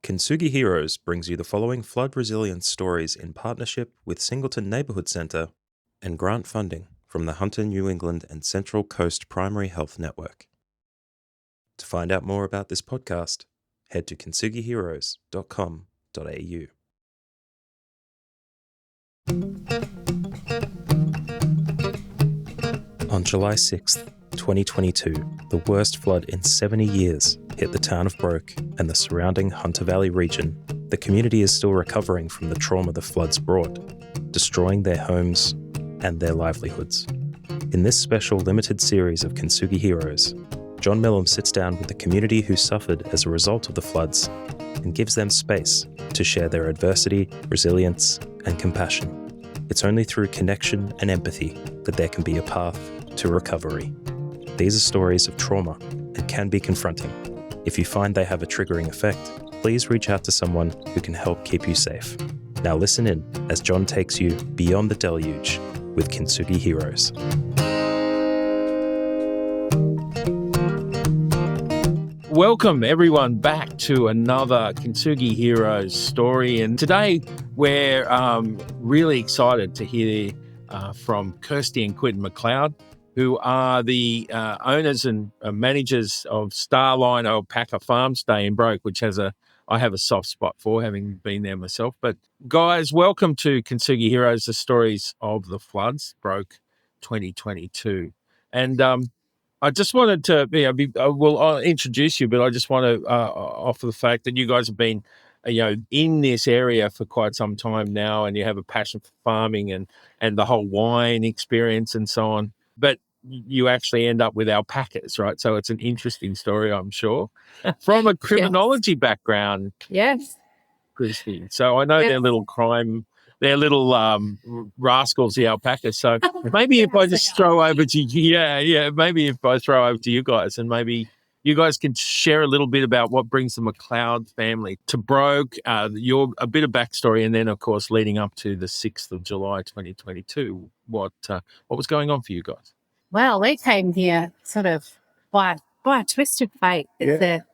Kintsugi Heroes brings you the following flood resilience stories in partnership with Singleton Neighbourhood Centre and grant funding from the Hunter New England and Central Coast Primary Health Network. To find out more about this podcast, head to kintsugiheroes.com.au. On July 6th, 2022, the worst flood in 70 years hit the town of Broke and the surrounding Hunter Valley region. The community is still recovering from the trauma the floods brought, destroying their homes and their livelihoods. In this special limited series of Kintsugi Heroes, John Millam sits down with the community who suffered as a result of the floods and gives them space to share their adversity, resilience, and compassion. It's only through connection and empathy that there can be a path to recovery. These are stories of trauma and can be confronting. If you find they have a triggering effect, please reach out to someone who can help keep you safe. Now listen in as John takes you beyond the deluge with Kintsugi Heroes. Welcome everyone back to another Kintsugi Heroes story, and today we're really excited to hear from Kirsty and Quinton McCleod, who are the owners and managers of Starline Alpacas Farmstay in Broke, which I have a soft spot for, having been there myself. But guys, welcome to Kintsugi Heroes, the stories of the floods, Broke 2022. And I just wanted to, I'll introduce you, but I just want to offer the fact that you guys have been, in this area for quite some time now, and you have a passion for farming and the whole wine experience and so on. But you actually end up with alpacas, right? So it's an interesting story, I'm sure, from a criminology background. Yes, Christy. So I know they're little rascals, the alpacas. So maybe if I just throw over to you, maybe if I throw over to you guys, and maybe you guys can share a little bit about what brings the McLeod family to Broke, a bit of backstory, and then of course leading up to the 6th of July 2022, what was going on for you guys? Well, we came here sort of by a twist of fate. It's a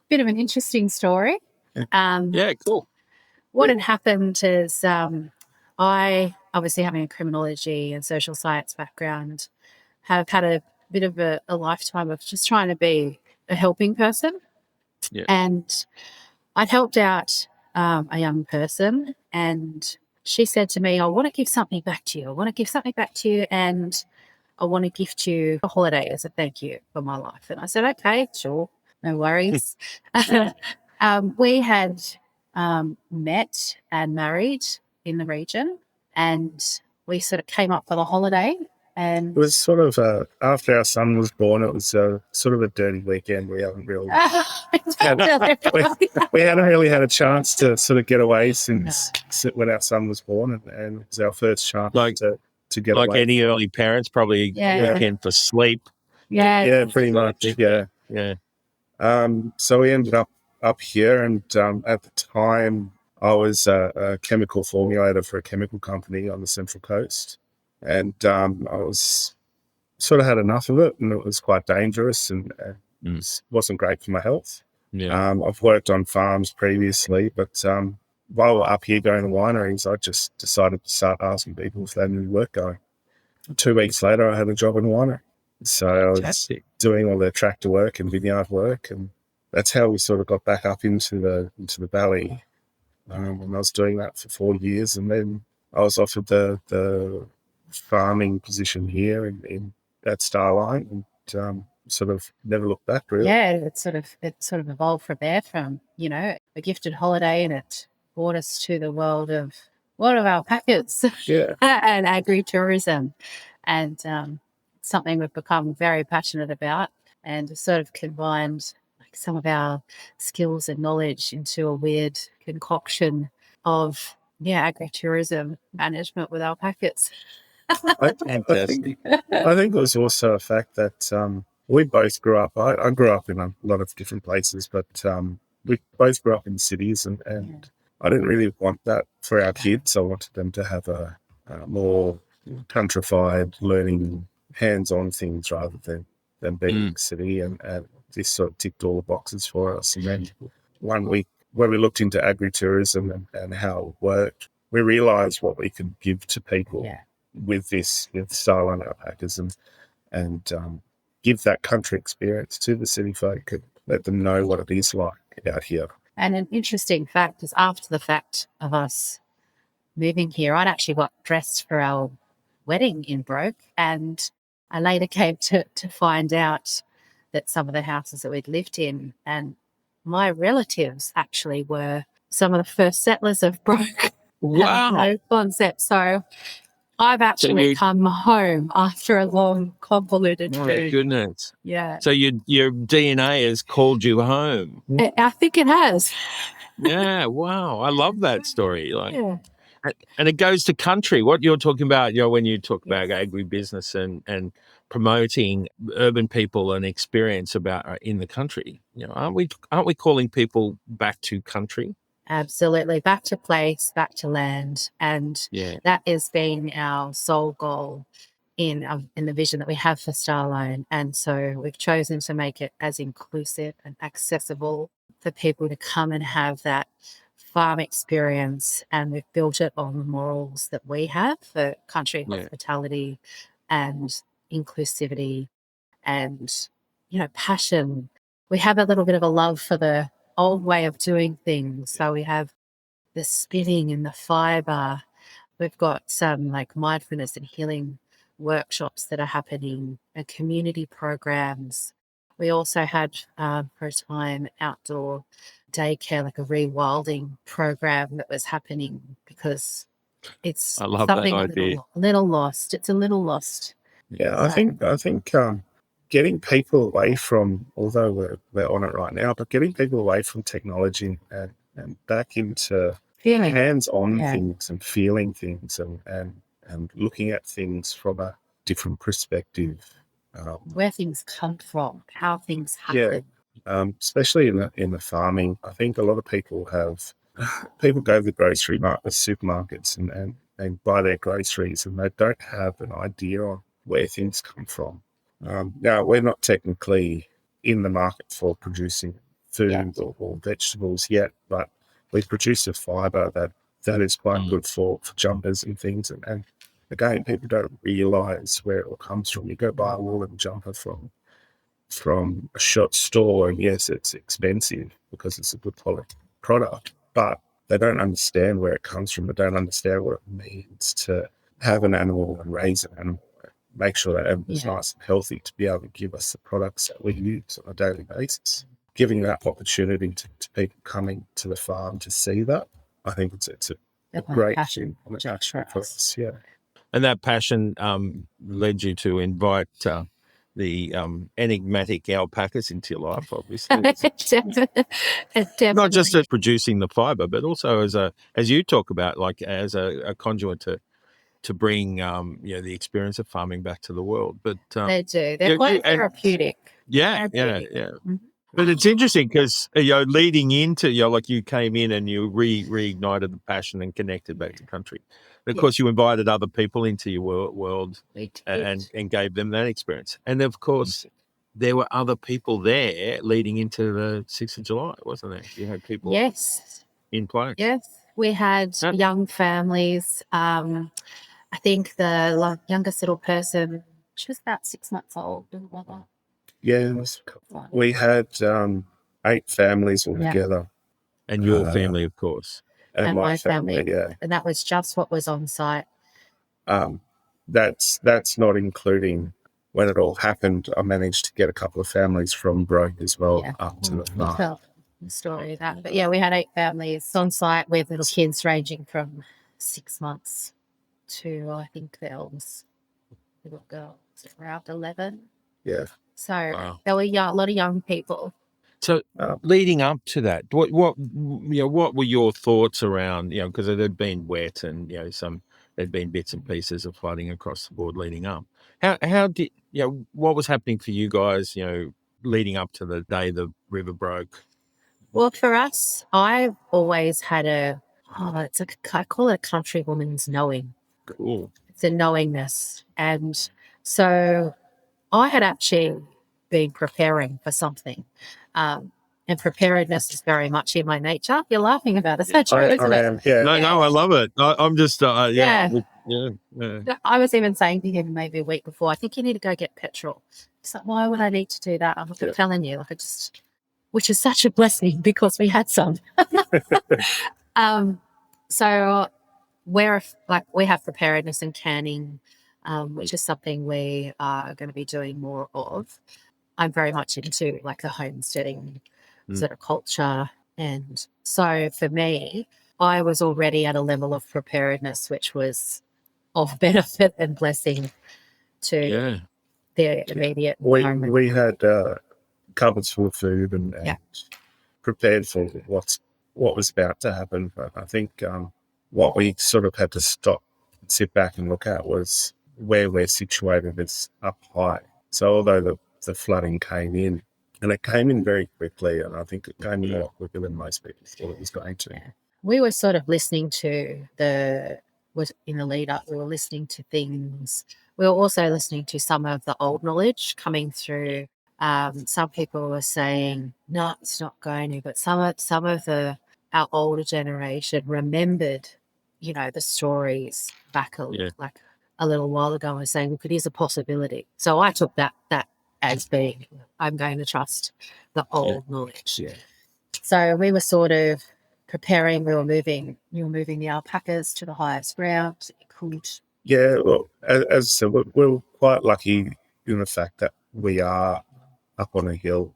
bit of an interesting story. Cool. What had happened is I, obviously having a criminology and social science background, have had a bit of a lifetime of just trying to be a helping person. Yeah. And I'd helped out a young person, and she said to me, I want to give something back to you. And I want to gift you a holiday as a thank you for my life. And I said, okay, sure, no worries. We had met and married in the region, and we sort of came up for the holiday. And it was sort of after our son was born, it was sort of a dirty weekend. We haven't really we hadn't really had a chance to sort of get away since when our son was born, and it was our first chance to get away. Like any early parents, probably weekend for sleep. Yeah, pretty much. Yeah. So we ended up here, and at the time I was a chemical formulator for a chemical company on the Central Coast, and I was sort of had enough of it, and it was quite dangerous, and wasn't great for my health. I've worked on farms previously, but while we're up here going to wineries, I just decided to start asking people if they had any work going. 2 weeks later, I had a job in a winery. So I was doing all the tractor work and vineyard work, and that's how we sort of got back up into the valley. And I was doing that for 4 years, and then I was offered the farming position here at Starline, and sort of never looked back, really. Yeah, it sort of evolved from there, from a gifted holiday, and it brought us to the world of alpacas and agritourism, and something we've become very passionate about, and sort of combined some of our skills and knowledge into a weird concoction of agritourism management with alpacas. I think it was also a fact that we both grew up. I grew up in a lot of different places, but we both grew up in cities, and I didn't really want that for our kids. I wanted them to have a more countrified learning, hands-on things rather than being in the city, and this sort of ticked all the boxes for us. And then 1 week when we looked into agritourism and how it worked, we realised what we could give to people with Starline Alpacas and give that country experience to the city folk and let them know what it is like out here. And an interesting fact is after the fact of us moving here, I'd actually got dressed for our wedding in Broke, and I later came to find out that some of the houses that we'd lived in and my relatives actually were some of the first settlers of Broke. Wow. No concept. So I've actually come home after a long, convoluted journey. Goodness. Yeah. So your DNA has called you home. I think it has. Yeah. Wow. I love that story. And it goes to country. What you're talking about, when you talk about agribusiness and promoting urban people and experience about in the country, aren't we calling people back to country? Absolutely. Back to place, back to land. And that has been our sole goal in the vision that we have for Starline. And so we've chosen to make it as inclusive and accessible for people to come and have that farm experience. And we've built it on the morals that we have for country hospitality and inclusivity and, passion. We have a little bit of a love for the old way of doing things. So we have the spinning and the fibre. We've got some mindfulness and healing workshops that are happening and community programs. We also had for a time outdoor daycare, like a rewilding program that was happening because it's something a little lost. It's a little lost. Yeah, I think getting people away from, although we're on it right now, but getting people away from technology and back into hands-on things and feeling things and looking at things from a different perspective. Where things come from, how things happen. Yeah, especially in the farming. I think a lot of people go to the supermarkets and buy their groceries, and they don't have an idea on where things come from. Now, we're not technically in the market for producing food or vegetables yet, but we produce a fibre that is quite good for jumpers and things. And again, people don't realise where it all comes from. You go buy a woolen jumper from a shop store, and yes, it's expensive because it's a good quality product, but they don't understand where it comes from. They don't understand what it means to have an animal and raise an animal, make sure that animal is nice and healthy to be able to give us the products that we use on a daily basis. Giving that opportunity to people coming to the farm to see that, I think it's a great passion for us. Yeah. And that passion led you to invite the enigmatic alpacas into your life, obviously. Definitely. Not just as producing the fibre, but also as you talk about, as a conduit to bring the experience of farming back to the world. But they do. They're quite therapeutic. Yeah. Mm-hmm. But it's interesting because leading into you came in and you reignited the passion and connected back to country. And of course, you invited other people into your world and gave them that experience. And of course, there were other people there leading into the 6th of July, wasn't there? You had people in place. Yes, we had young families. I think the youngest little person, she was about 6 months old. Yeah, we had 8 families all together. And your family, of course. And my family, And that was just what was on site. That's not including when it all happened. I managed to get a couple of families from Broke as well up to the farm. Tell the story of that. But we had 8 families on site with little kids ranging from 6 months to, I think the eldest little girl was around 11. Yeah. So there were a lot of young people. So leading up to that, what were your thoughts around, because it had been wet and, there'd been bits and pieces of flooding across the board leading up. How did, what was happening for you guys, leading up to the day the river broke? Well, for us, I've always had I call it a country woman's knowing. Cool. It's a knowingness. And so I had actually been preparing for something. And preparedness is very much in my nature. You're laughing about it. So true, I isn't it? am, yeah. No, I love it. I'm just, Yeah. yeah. I was even saying to him maybe a week before, I think you need to go get petrol. He's like, why would I need to do that? I'm Yeah. telling you, which is such a blessing because we had some. So we have preparedness and canning, which is something we are going to be doing more of. I'm very much into like the homesteading sort of culture. And so for me, I was already at a level of preparedness which was of benefit and blessing to the immediate environment. We had cupboards full of food and prepared for what was about to happen. But I think what we sort of had to stop and sit back and look at was where we're situated is up high. So although the flooding came in, and it came in very quickly, and I think it came in a lot quicker than most people thought it was going to. Yeah. We were sort of listening to in the lead up, we were listening to things. We were also listening to some of the old knowledge coming through. Some people were saying, no, it's not going to, but some of our older generation remembered, the stories back like a little while ago and saying, look, it is a possibility. So I took that as being, I'm going to trust the old knowledge. Yeah. So we were sort of preparing. You were moving the alpacas to the highest ground. It could. Yeah, well, as I said, we're quite lucky in the fact that we are up on a hill.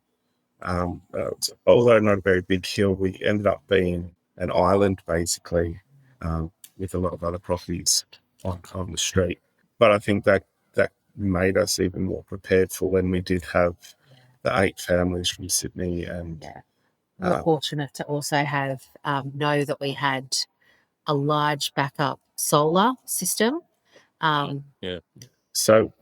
Although not a very big hill, we ended up being an island basically, with a lot of other properties on the street. But I think that made us even more prepared for when we did have the 8 families from Sydney. And we were fortunate to also have know that we had a large backup solar system. So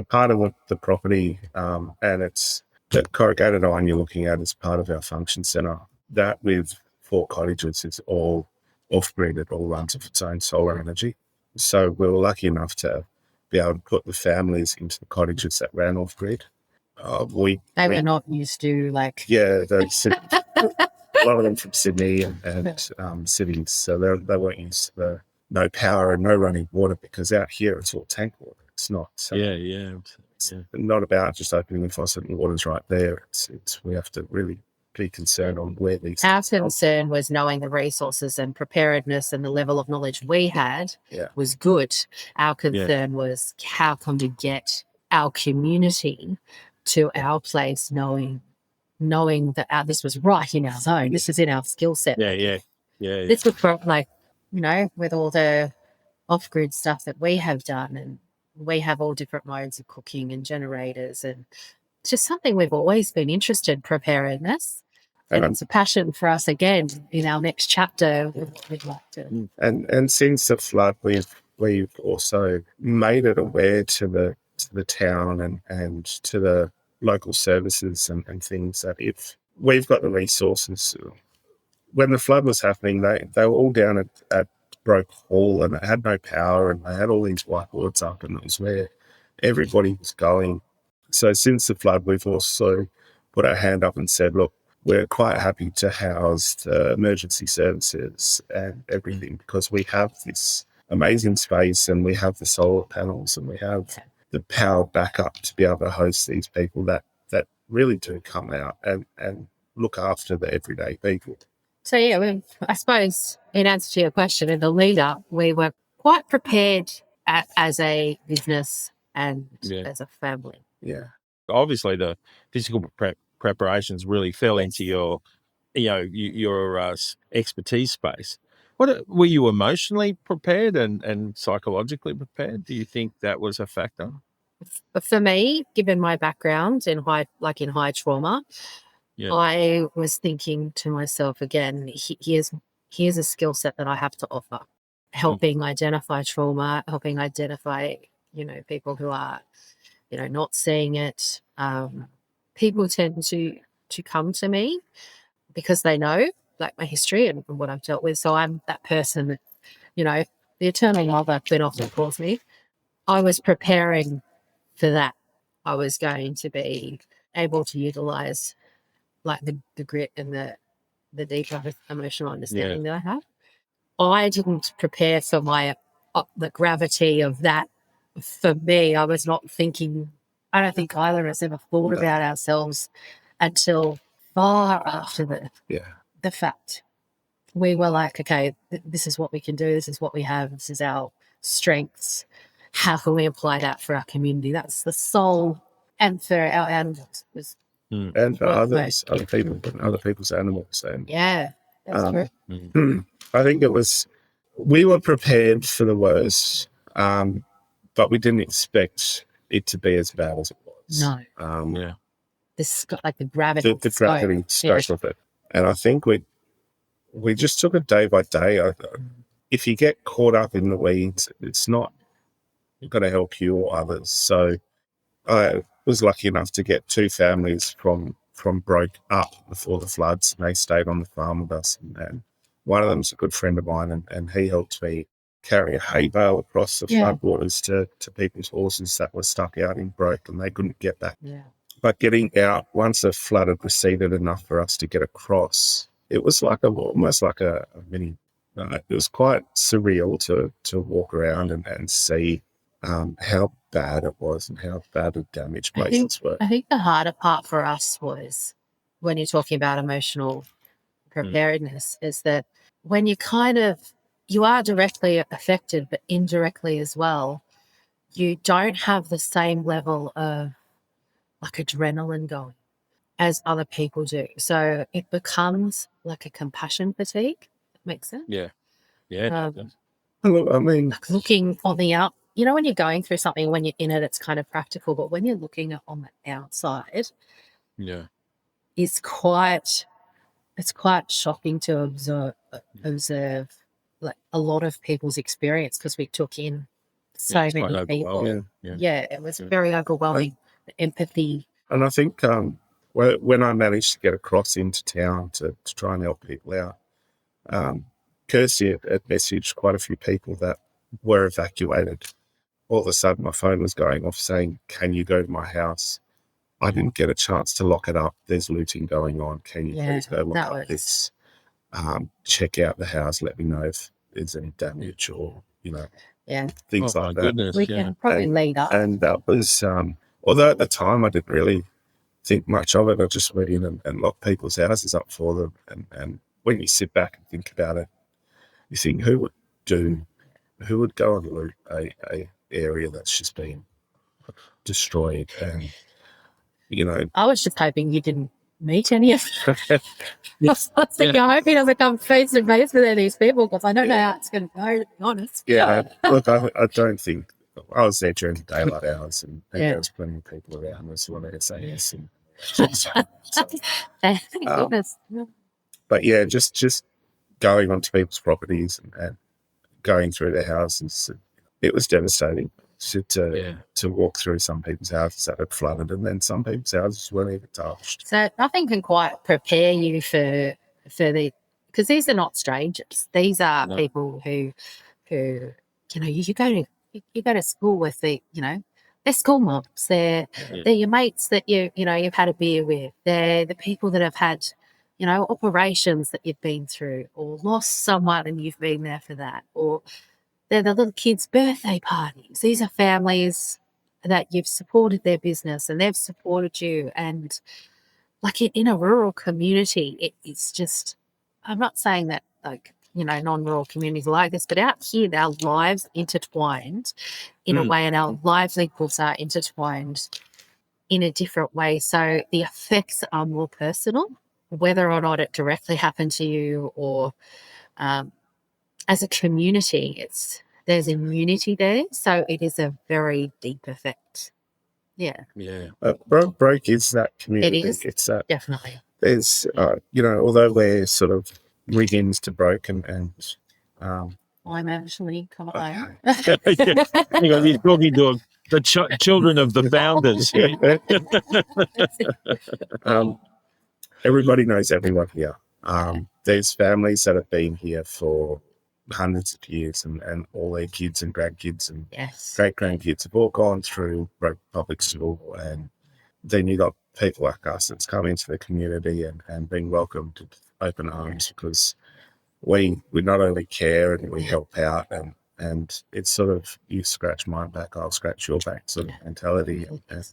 part of the property, and it's the corrugated iron you're looking at as part of our function centre. That with 4 cottages is all off-grid. It all runs off its own solar energy. So we were lucky enough to be able to put the families into the cottages that ran off-grid. They were not used to a lot of them from Sydney and cities, so they weren't used to the no power and no running water, because out here it's all tank water. It's not. It's not about just opening the faucet and water's right there. It's we have to really be concerned on where these. Our concern was knowing the resources and preparedness, and the level of knowledge we had was good. Our concern was, how can we get our community to our place knowing that this was right in our zone. This is in our skill set. Yeah. This was with all the off-grid stuff that we have done, and we have all different modes of cooking and generators, and it's just something we've always been interested in, preparedness. And it's a passion for us again in our next chapter. We'd like to. And since the flood, we've also made it aware to the town and to the local services and things that if we've got the resources. When the flood was happening, they were all down at Broke Hall, and they had no power, and they had all these whiteboards up, and it was where everybody was going. So since the flood, we've also put our hand up and said, look, we're quite happy to house the emergency services and everything, because we have this amazing space, and we have the solar panels, and we have the power backup to be able to host these people that really do come out and look after the everyday people. So, I suppose in answer to your question, in the lead up, we were quite prepared as a business and as a family. Yeah. Obviously, the physical preparations really fell into your expertise space. Were you emotionally prepared and psychologically prepared? Do you think that was a factor? But for me, given my background in high trauma, I was thinking to myself again, here's a skill set that I have to offer, helping identify trauma, helping identify, people who are, not seeing it. People tend to come to me because they know my history and what I've dealt with. So I'm that person that, the eternal mother quite often calls me. I was preparing for that. I was going to be able to utilize like the grit and the deeper emotional understanding that I have. I didn't prepare for the gravity of that. For me, I was not thinking. I don't think either of us ever thought about ourselves until far after the fact. We were like, okay, this is what we can do. This is what we have. This is our strengths. How can we apply that for our community? That's the soul, and for our animals. And for other people, and other people's animals. And that's true. I think we were prepared for the worst, but we didn't expect it to be as bad as it was. No. This got like the gravity. The gravity scope of it. And I think we just took it day by day. If you get caught up in the weeds, it's not going to help you or others. So I was lucky enough to get 2 families from Broke up before the floods, and they stayed on the farm with us. And one of them's a good friend of mine, and he helped me carry a hay bale across the floodwaters to people's horses that were stuck out in Broke, and they couldn't get back. Yeah. But getting out, once the flood had receded enough for us to get across, it was like almost like a mini. It was quite surreal to walk around and see how bad it was and how bad the damaged places were. I think the harder part for us was when you're talking about emotional preparedness is that when you are directly affected, but indirectly as well, you don't have the same level of like adrenaline going as other people do. So it becomes like a compassion fatigue. That makes sense? Yeah. Look, I mean, like looking on the out. You know, when you're going through something, when you're in it, it's kind of practical. But when you're looking on the outside, it's quite shocking to observe like a lot of people's experience, because we took in so many people. Yeah, it was very overwhelming. Empathy. And I think when I managed to get across into town to try and help people out, Kirsty had messaged quite a few people that were evacuated. All of a sudden, my phone was going off saying, "Can you go to my house? I didn't get a chance to lock it up. There's looting going on. Can you please go lock up this? Check out the house. Let me know if there's any damage or, things like that." Goodness, we can probably lead up. And that was, although at the time I didn't really think much of it, I just went in and locked people's houses up for them. And when you sit back and think about it, you think, who would go and loot a area that's just been destroyed? And I was just hoping you didn't meet any of them. I hope he doesn't come face to face with any of these people, because I don't know how it's going to go, to be honest. Look, I don't think I was there during the daylight hours, and there was plenty of people around us who wanted to say yes. And Thank goodness. But yeah, just going onto people's properties and going through their houses, it was devastating to walk through some people's houses that had flooded, and then some people's houses weren't even touched. So nothing can quite prepare you for because these are not strangers. These are people who you go to school with they're school moms. They're your mates that you've had a beer with. They're the people that have had operations that you've been through, or lost someone and you've been there for that, or they're the little kids' birthday parties. These are families that you've supported their business and they've supported you. And like in a rural community, it's just, I'm not saying that non-rural communities like this, but out here, our lives intertwined in a way, and our livelihoods are intertwined in a different way. So the effects are more personal, whether or not it directly happened to you or as a community, there's immunity there. So it is a very deep effect. Yeah. Broke is that community. It is. It's that. Definitely. There's, although we're sort of rig-ins to Broke and I'm actually coming home. He's talking to the children of the founders. Everybody knows everyone here. There's families that have been here for hundreds of years, and all their kids and grandkids and great-grandkids have all gone through Broke Public School, and then you got people like us that's come into the community and been welcomed with open arms, because we not only care and we help out, and it's sort of you scratch my back, I'll scratch your back sort of mentality. And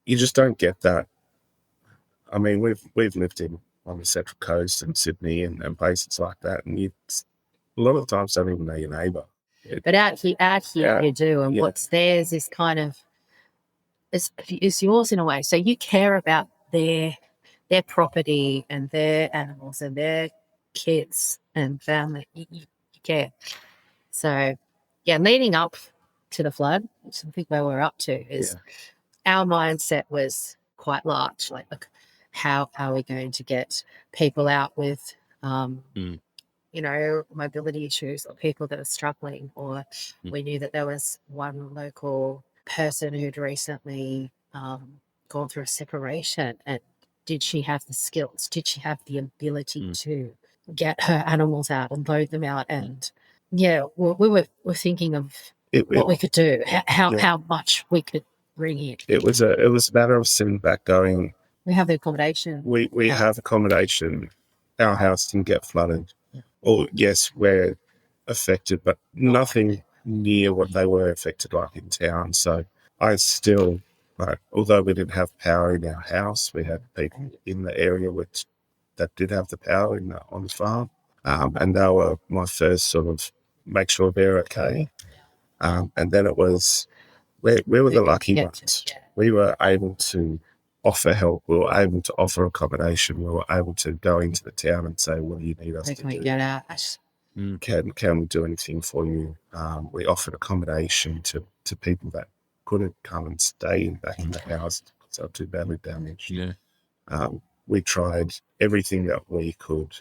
you just don't get that. I mean, we've lived on the Central Coast and Sydney and places like that, and you a lot of the times don't even know your neighbour. But out here you do, and what's theirs is kind of is yours in a way. So you care about their property and their animals and their kids and family. You care. So yeah, leading up to the flood, which I think where we're up to is our mindset was quite large. Like, look, how are we going to get people out with mobility issues, or people that are struggling, or we knew that there was one local person who'd recently gone through a separation, and did she have the skills? Did she have the ability to get her animals out and load them out? And we were thinking of what we could do, how much we could bring in. It was a matter of sitting back going, we have the accommodation. We have accommodation. Our house didn't get flooded. Or yes, we're affected, but nothing near what they were affected like in town. So I still, although we didn't have power in our house, we had people in the area that did have the power on the farm, and they were my first sort of make sure they're okay. And then it was we were the lucky ones. We were able to offer help. We were able to offer accommodation. We were able to go into the town and say, "What do you need us to do? Get out? Can we do anything for you?" We offered accommodation to people that couldn't come and stay back in the house because they were too badly damaged. We tried everything that we could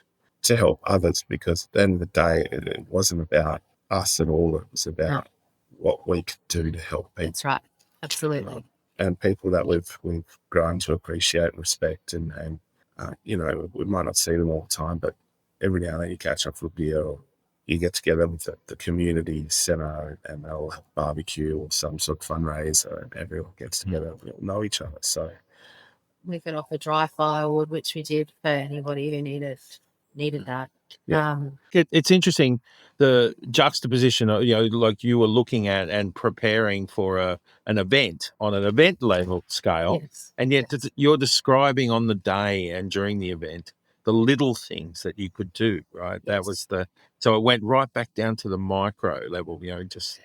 to help others, because at the end of the day, it wasn't about us at all. It was about what we could do to help people. That's right. Absolutely. And people that we've grown to appreciate and respect, and we might not see them all the time, but every now and then you catch up for a beer, or you get together with the community centre and they'll have barbecue or some sort of fundraiser, and everyone gets together and we all know each other. So we could offer dry firewood, which we did for anybody who needed that. It's interesting, the juxtaposition of, like you were looking at and preparing for an event on an event level scale, and yet you're describing on the day and during the event the little things that you could do, right? That was so it went right back down to the micro level, just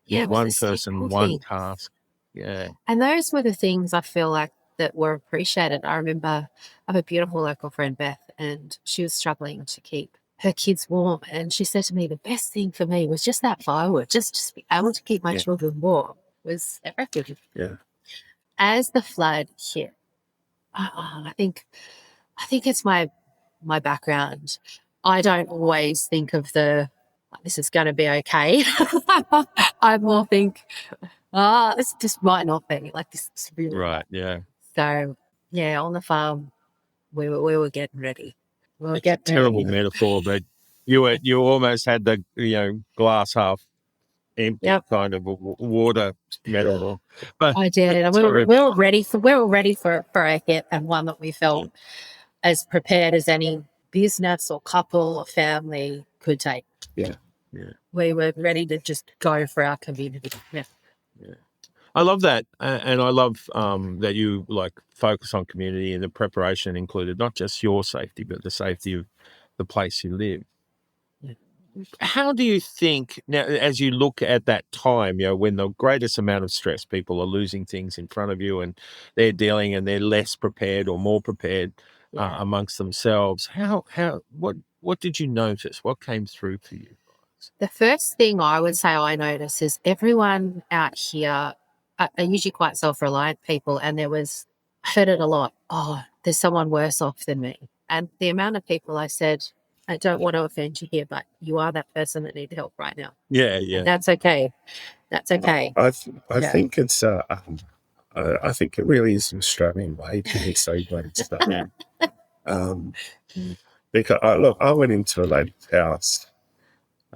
one person, one task. Yeah. And those were the things I feel like that were appreciated. I remember I have a beautiful local friend, Beth, and she was struggling to keep her kids warm. And she said to me, the best thing for me was just that firewood, just be able to keep my children warm was everything. Yeah. As the flood hit, I think it's my background. I don't always think of this is going to be okay. I more think, this just might not be. Like, this is really right. Yeah. So on the farm, we were getting ready. It's a terrible metaphor, but you almost had the glass half empty kind of water metaphor. But I did, and we were ready for a hit, and one that we felt as prepared as any business or couple or family could take. Yeah. We were ready to just go for our community. Yeah. I love that, and I love that you focus on community, and the preparation included not just your safety, but the safety of the place you live. Yeah. How do you think now, as you look at that time, when the greatest amount of stress, people are losing things in front of you, and they're dealing, and they're less prepared or more prepared amongst themselves? What did you notice? What came through for you? The first thing I would say I noticed is everyone out here are usually quite self-reliant people, and I heard it a lot. Oh, there's someone worse off than me. And the amount of people I said, I don't want to offend you here, but you are that person that needs help right now. Yeah. And that's okay. That's okay. I think it's I think it really is an Australian way to be so great stuff. Because I went into a lady's house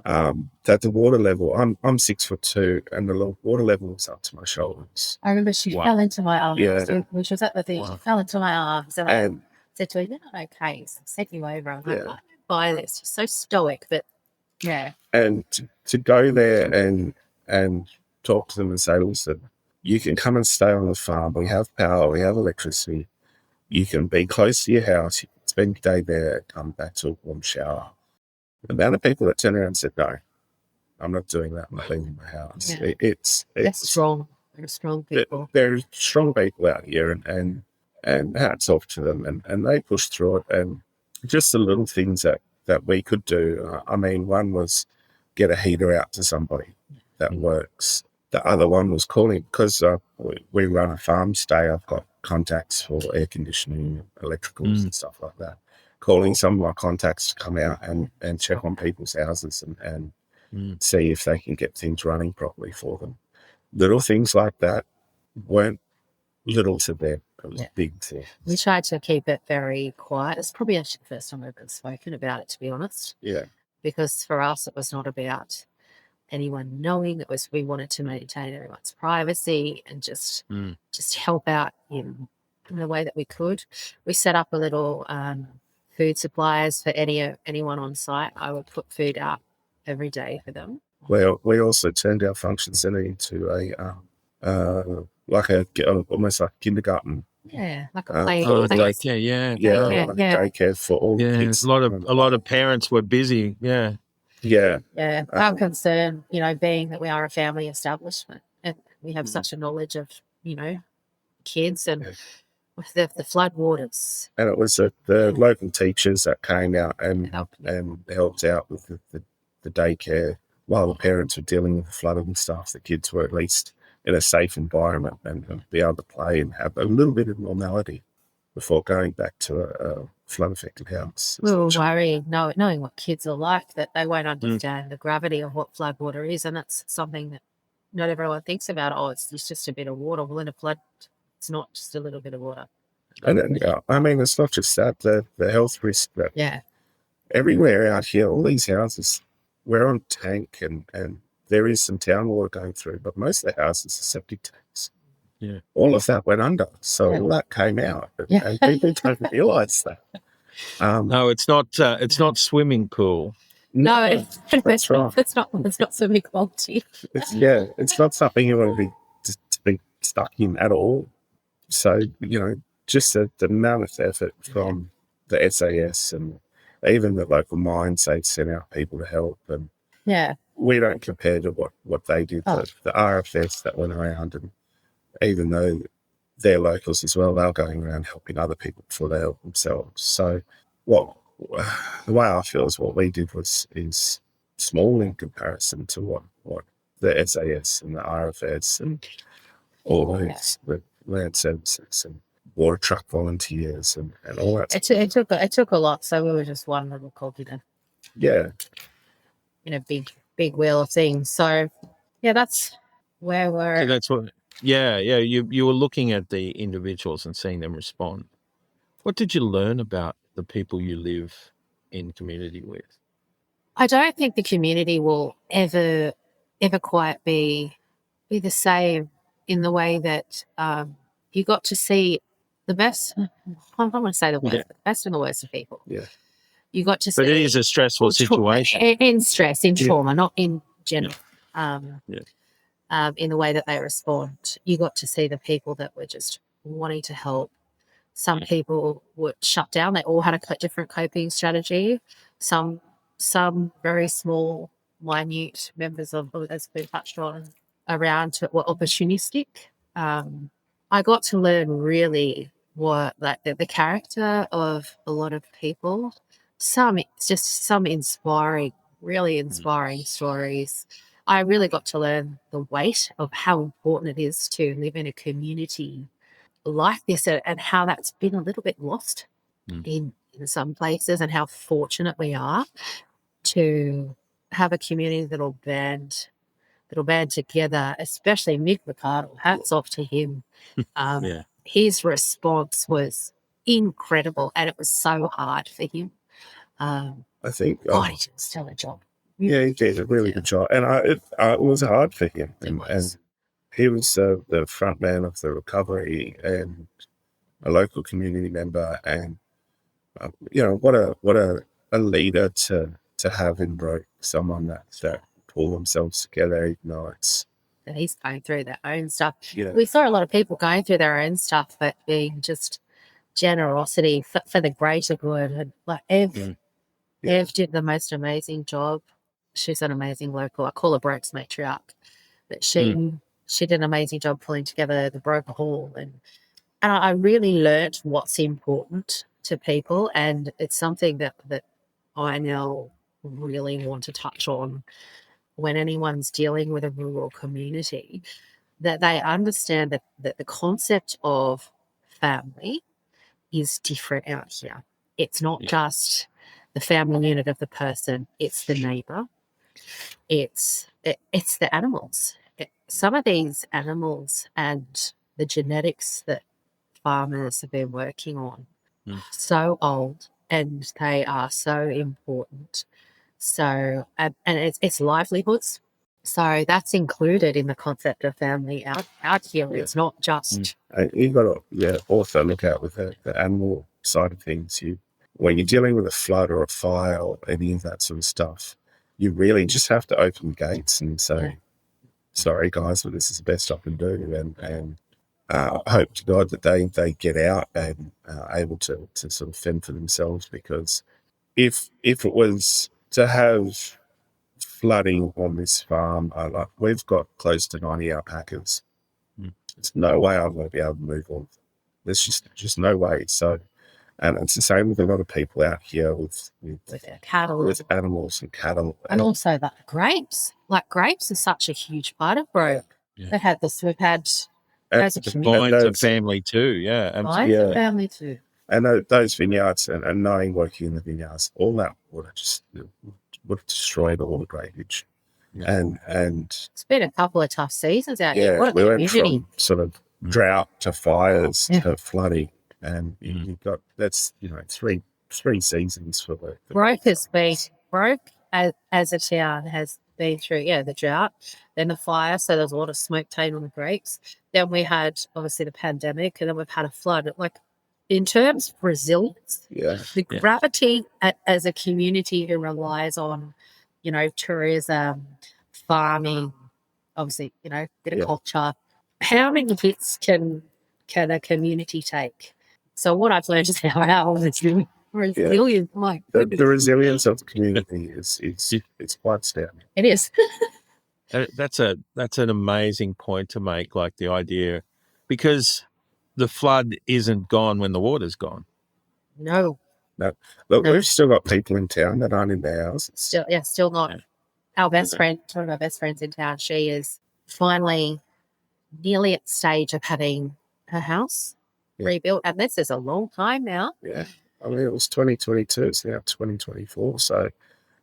That the water level, I'm 6'2", and the water level was up to my shoulders. I remember she Wow. fell into my arms. Yeah. When she was at the thing, she Wow. fell into my arms. And I And said to her, "You're not okay." So I sent you over. I'm like, Yeah. "I don't buy this." She's so stoic, but yeah. and to go there and talk to them and say, listen, you can come and stay on the farm. We have power. We have electricity. You can be close to your house. You can spend your day there, come back to a warm shower. The amount of people that turn around and said, no, I'm not doing that. I'm not leaving my house. Yeah. It's That's strong. They're strong people. There are strong people out here, and hats off to them, and they push through it. And just the little things that we could do. I mean, one was get a heater out to somebody that works. The other one was calling, because we run a farm stay. I've got contacts for air conditioning, electricals and stuff like that. Calling some of my contacts to come out and check on people's houses and see if they can get things running properly for them. Little things like that weren't little to them. It was big things. We tried to keep it very quiet. It's probably actually the first time we've ever spoken about it, to be honest. Yeah. Because for us, it was not about anyone knowing. It was, we wanted to maintain everyone's privacy and just help out in the way that we could. We set up a little food suppliers for anyone on site. I would put food out every day for them. Well, we also turned our function centre into almost like kindergarten. Yeah, like a play. Daycare, daycare for all the kids. A lot of parents were busy. Yeah. Our concern, being that we are a family establishment and we have such a knowledge of, kids and with the flood waters. And it was the local teachers that came out and helped out with the daycare while the parents were dealing with the flooding and stuff. The kids were at least in a safe environment and be able to play and have a little bit of normality before going back to a flood-affected house. We were worried, knowing what kids are like, that they won't understand the gravity of what flood water is, and that's something that not everyone thinks about. Oh, it's just a bit of water. Well, in a flood, it's not just a little bit of water. And I mean, it's not just that, the health risk that everywhere out here, all these houses, we're on tank and there is some town water going through, but most of the houses are septic tanks. Yeah. All of that went under. So all that came out. And people don't realise that. No, it's not swimming pool. No, that's right. It's not swimming quality. It's not something you want to be stuck in at all. So, just the amount of effort from the SAS and even the local mines, they'd sent out people to help. And we don't compare to what they did. The RFS that went around, and even though they're locals as well, they're going around helping other people before they help themselves. So the way I feel is what we did is small in comparison to what the SAS and the RFS and all those the land services and water truck volunteers and all that. It took a lot. So we were just one little cog in a big wheel of things. So that's where we're. So that's what. Yeah. You were looking at the individuals and seeing them respond. What did you learn about the people you live in community with? I don't think the community will ever quite be the same in the way that you got to see the best. I don't want to say the worst, but the best and the worst of people. Yeah. You got to see. But it is a stressful situation. In stress, in trauma, not in general. In the way that they respond, you got to see the people that were just wanting to help. Some people were shut down. They all had a different coping strategy. Some very small, minute members of, as been touched on, around were opportunistic. I got to learn really what the character of a lot of people. Some inspiring, really inspiring stories. I really got to learn the weight of how important it is to live in a community like this and how that's been a little bit lost in some places, and how fortunate we are to have a community that'll band together, especially McLeod. Hats off to him. His response was incredible, and it was so hard for him. I think he did still a job. Yeah, he did a really good job. And it was hard for him. And he was the front man of the recovery and a local community member. And, what a leader to have in Broke, someone that pull themselves together, even though it's... And he's going through their own stuff. Yeah. We saw a lot of people going through their own stuff, but being just generosity for the greater good. And like Ev did the most amazing job. She's an amazing local. I call her Broke's matriarch. But she did an amazing job pulling together the Broker Hall. And I really learnt what's important to people. And it's something that I now really want to touch on when anyone's dealing with a rural community, that they understand that the concept of family is different out here. It's not just the family unit of the person, it's the neighbour, it's the animals. Some of these animals and the genetics that farmers have been working on so old, and they are so important. So and it's livelihoods. So that's included in the concept of family out here. It's not just... You've got to also look out with the animal side of things. When you're dealing with a flood or a fire or any of that sort of stuff, you really just have to open gates and say, sorry guys, but this is the best I can do, and hope to God that they get out and able to sort of fend for themselves, because if it was to have flooding on this farm, we've got close to 90 alpacas. There's no way I'm going to be able to move on. There's just no way. So, and it's the same with a lot of people out here with cattle, with animals and cattle, and also that grapes. Like grapes are such a huge part of Broke. We've had as a community, Mine's a family too. A family too. And those vineyards and knowing working in the vineyards, all that would have destroyed all the grapeage. And it's been a couple of tough seasons out here. What a we community. went from sort of drought to fires to flooding, and you've got three seasons for the Broke has been as a town has been through the drought, then the fire, so there's a lot of smoke taint on the grapes. Then we had obviously the pandemic, and then we've had a flood. Like, in terms of resilience, the gravity as a community who relies on, tourism, farming, obviously, viticulture, how many hits can a community take? So what I've learned is how resilient. My goodness. The resilience of the community is quite astounding. It is. That's an amazing point to make, like the idea, because the flood isn't gone when the water's gone. No. Look, we've still got people in town that aren't in their houses. Still not. Our best friend, one of our best friends in town, she is finally nearly at the stage of having her house rebuilt. And this is a long time now. Yeah. I mean, it was 2022. It's now 2024. So,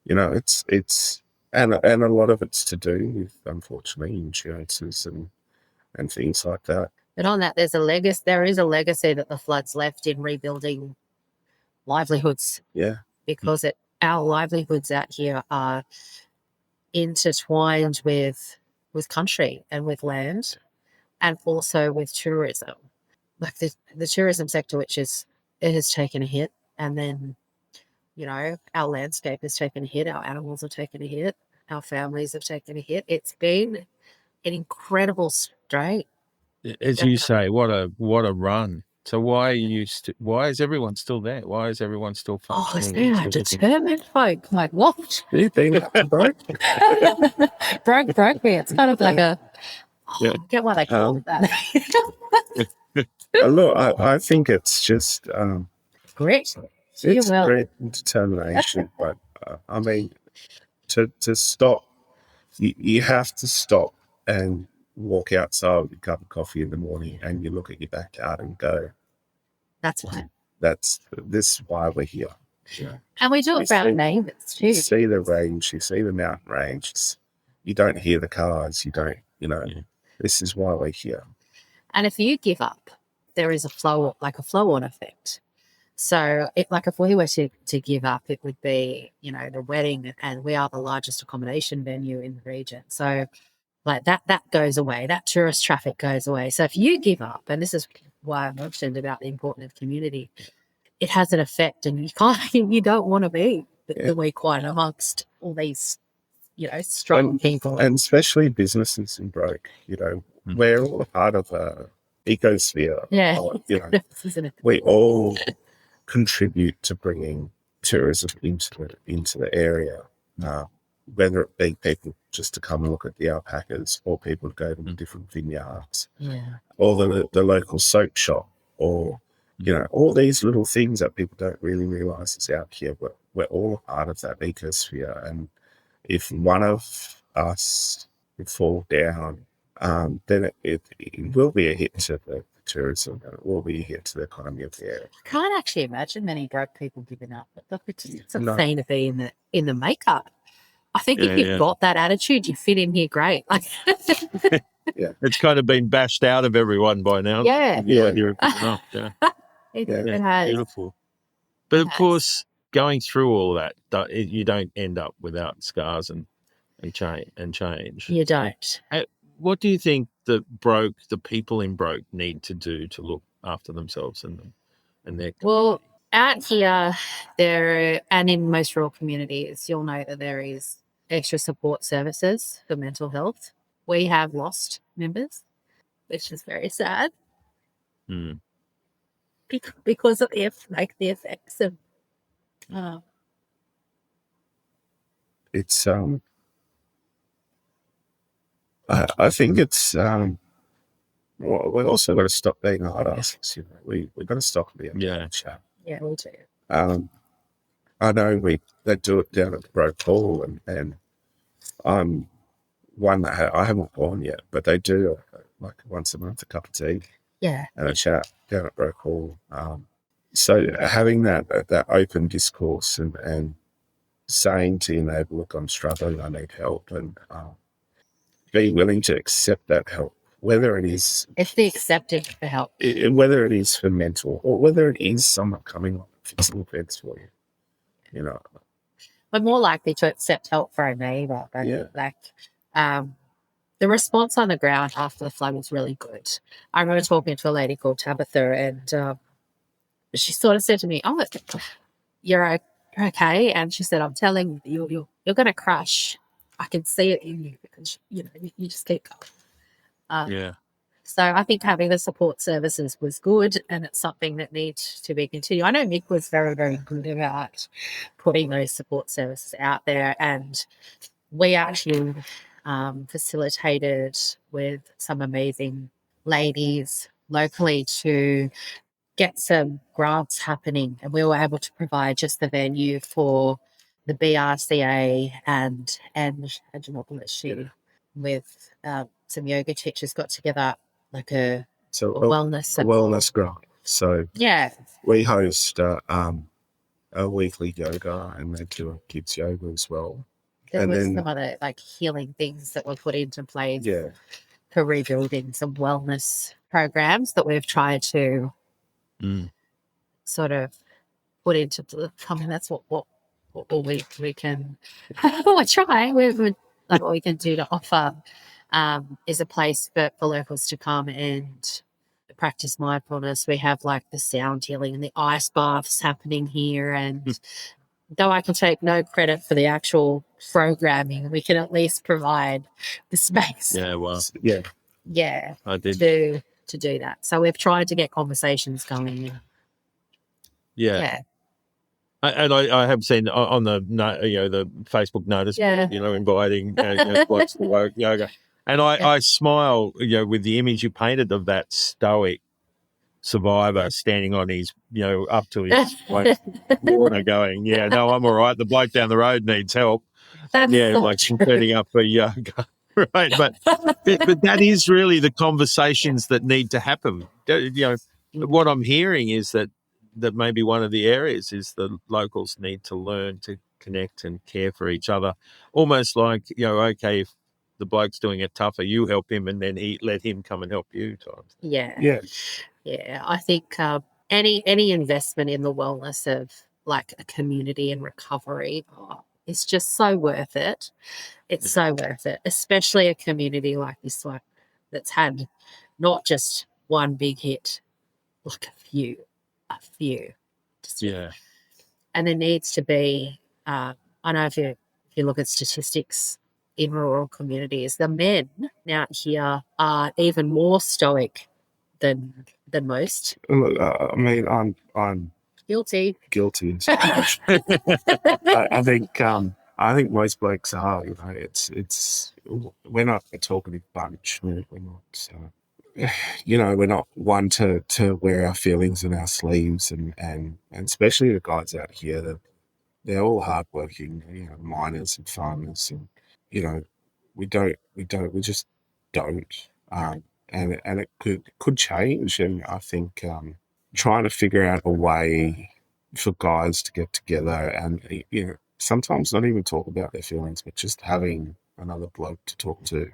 it's and a lot of it's to do with, unfortunately, insurances and things like that. But on that, there is a legacy that the floods left in rebuilding livelihoods. Yeah. Because our livelihoods out here are intertwined with country and with land, and also with tourism. Like the tourism sector, it has taken a hit, and then, our landscape has taken a hit, our animals have taken a hit, our families have taken a hit. It's been an incredible strain. As you say, what a run. So why is everyone still there? Why is everyone still functioning? They are determined folk. Like, what? You've been up to Broke? Broke me. It's kind of like I get why they call it that. Look, I think it's just grit. It's great determination, but I mean, to stop, you have to stop and walk outside with a cup of coffee in the morning, and you look at your backyard and go, "That's why. This is why we're here." Yeah. And we do it for our neighbours too. You see the range, you see the mountain range. You don't hear the cars. You don't, This is why we're here. And if you give up, there is a flow-on effect. So, if we were to give up, it would be, the wedding, and we are the largest accommodation venue in the region. So, that goes away. That tourist traffic goes away. So, if you give up, and this is why I mentioned about the importance of community, it has an effect, and you don't want to be the weak one amongst all these, strong people. And especially businesses in Broke, we're all a part of a ecosphere. Yeah. We all contribute to bringing tourism into the area, whether it be people just to come and look at the alpacas, or people to go to the different vineyards, or the local soap shop, or all these little things that people don't really realise is out here. But we're all a part of that ecosphere, and if one of us fall down, then it will be a hit to the tourism, and it will be a hit to the economy of the area. I can't actually imagine many Broke people giving up. It's insane to be in the makeup. I think if you've got that attitude, you fit in here great. It's kind of been bashed out of everyone by now. Yeah. It has. Beautiful. But of course, going through all that, you don't end up without scars and change. You don't. What do you think the people in Broke need to do to look after themselves and their? Well, out here, and in most rural communities, you'll know that there is extra support services for mental health. We have lost members, which is very sad. Because of the effects of. It's I think it's we also got to stop being hard asses. We've got to stop being chat. Yeah, we do. I know they do it down at the Broke Hall, and I'm one that I haven't gone yet, but they do once a month a cup of tea, and a chat down at Broke Hall. So having that open discourse and saying to your neighbour, look, I'm struggling, I need help, and be willing to accept that help, whether it is... It's the acceptance for help. Whether it is for mental, or whether it is someone coming on a physical fence for you, We're more likely to accept help for a neighbour. The response on the ground after the flood was really good. I remember talking to a lady called Tabitha, and she sort of said to me, "Oh, you're okay," and she said, "I'm telling you, you're going to crush. I can see it in you because you just keep going." So I think having the support services was good, and it's something that needs to be continued. I know Mick was very, very good about putting those support services out there, and we actually facilitated with some amazing ladies locally to get some grants happening, and we were able to provide just the venue for the BRCA and with some yoga teachers got together like a wellness grant. So we host a weekly yoga, and they do kids yoga as well. There was some other healing things that were put into place for rebuilding some wellness programs that we've tried to sort of put into. I mean, that's what we can. We're trying. What we can do to offer is a place for locals to come and practice mindfulness. We have the sound healing and the ice baths happening here, and though I can take no credit for the actual programming, we can at least provide the space. Yeah, well, I did to do that. So we've tried to get conversations going. And I have seen on the Facebook notice, inviting what's the work yoga, and I smile with the image you painted of that stoic survivor standing on his up to his water going, no, I'm all right. The bloke down the road needs help. Setting up for yoga. Right, but that is really the conversations that need to happen. What I'm hearing is that maybe one of the areas is the locals need to learn to connect and care for each other, almost like okay, if the bloke's doing it tougher, you help him, and then let him come and help you. I think any investment in the wellness of like a community and recovery, it's just so worth it. It's so worth it, especially a community like this one that's had not just one big hit, like a few. Just, Yeah. and there needs to be. I know if you look at statistics in rural communities, the men out here are even more stoic than most. Look, I mean, I'm Guilty. guilty. I think most blokes are. You know, it's we're not a talkative bunch. We're not. We're not one to wear our feelings in our sleeves, and especially the guys out here. They're all hardworking. Miners and farmers, and we just don't. And it could change, and I think trying to figure out a way for guys to get together and sometimes not even talk about their feelings, but just having another bloke to talk to,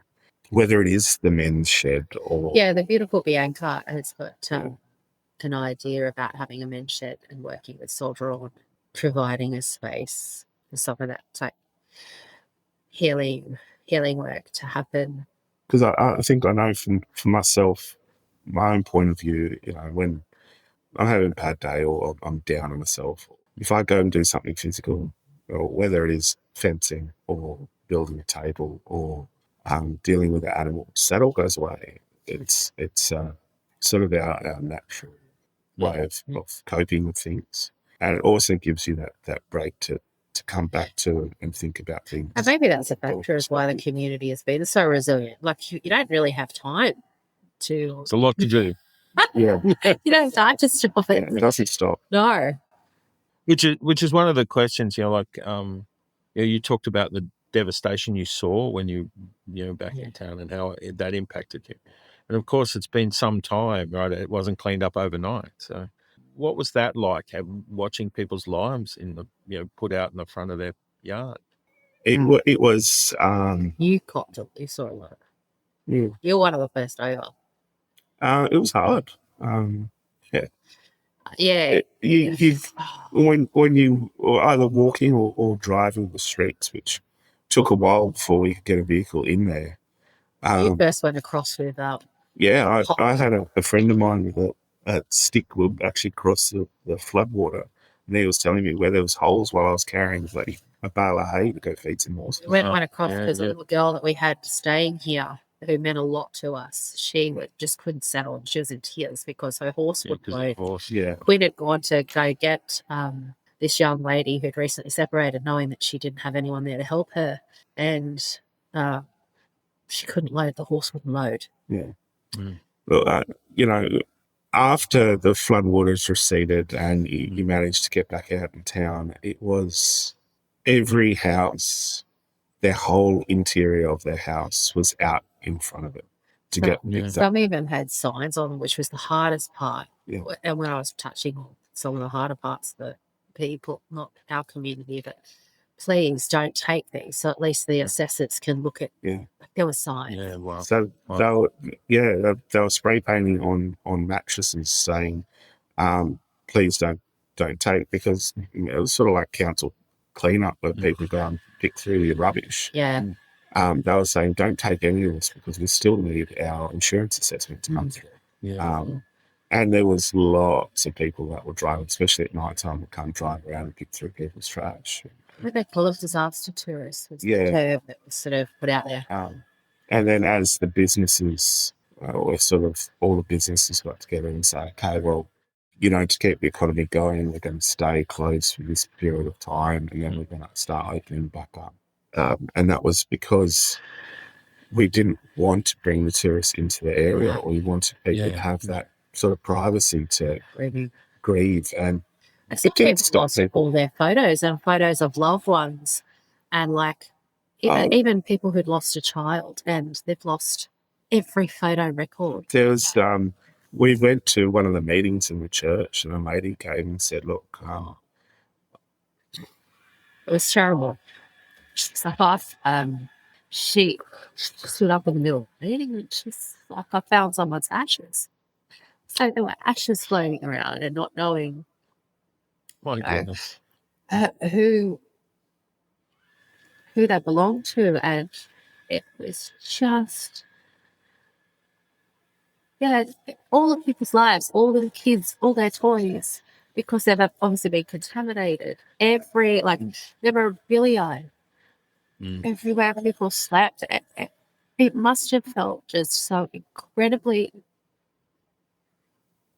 whether it is the men's shed or Yeah, the beautiful Bianca has got an idea about having a men's shed and working with Soldier on providing a space for some of that type healing work to happen. because I think I know from myself, my own point of view, when I'm having a bad day or I'm down on myself, if I go and do something physical, or whether it is fencing or building a table or dealing with the animals, that all goes away. It's sort of our natural way of coping with things. And it also gives you that break to come back to and think about things. And maybe that's a factor as why the community has been so resilient. Like you don't really have time to. It's a lot to do. Yeah, You don't have time to stop it. it doesn't stop. No. Which is one of the questions, you talked about the devastation you saw when you back in town and how that impacted you. And of course, it's been some time, right? It wasn't cleaned up overnight. So what was that like, watching people's lives put out in the front of their yard? It was. You copped it. You saw a lot. Yeah. You're one of the first over. It was hard. Yeah. When you were either walking or driving the streets, which took a while before we could get a vehicle in there. You first went across with Yeah, I had a friend of mine with a stick would actually cross the floodwater, and he was telling me where there was holes while I was carrying like a bale of hay to go feed some horses. We went across because a little girl that we had staying here who meant a lot to us. She just couldn't settle, and she was in tears because her horse would blow. Quinn had gone to go get this young lady who'd recently separated, knowing that she didn't have anyone there to help her, and she couldn't load. The horse wouldn't load. Yeah. Well, after the floodwaters receded and you managed to get back out in town, it was every house, their whole interior of their house was out in front of it to get picked up. Some even had signs on them, which was the hardest part. Yeah. And when I was touching on some of the harder parts, the people, not our community, but please don't take these. So at least the assessors can look at. Yeah. There were signs. Yeah, wow. So they were spray painting on mattresses saying, please don't take, because it was sort of like council cleanup where people go and pick through your rubbish. Yeah. They were saying don't take any of this because we still need our insurance assessment to come through. Yeah. And there was lots of people that were driving, especially at night time, would come drive around and pick through people's trash. What they call it, disaster tourists was the term that was sort of put out there. And then as the businesses, or sort of all the businesses got together and said, okay, well, to keep the economy going, we're going to stay closed for this period of time, and then we're going to start opening back up. And that was because we didn't want to bring the tourists into the area, or we wanted people to have that sort of privacy to grieve. And it didn't stop people. All their photos and photos of loved ones, and even people who'd lost a child, and they've lost every photo record. There was, we went to one of the meetings in the church, and a lady came and said, look, it was terrible. She stood up in the middle of the meeting, and she's like, I found someone's ashes. So there were ashes floating around and not knowing My goodness. who they belonged to, and it was just all of people's lives, all of the kids, all their toys, because they've obviously been contaminated. Every memorabilia, everywhere people slept, it must have felt just so incredibly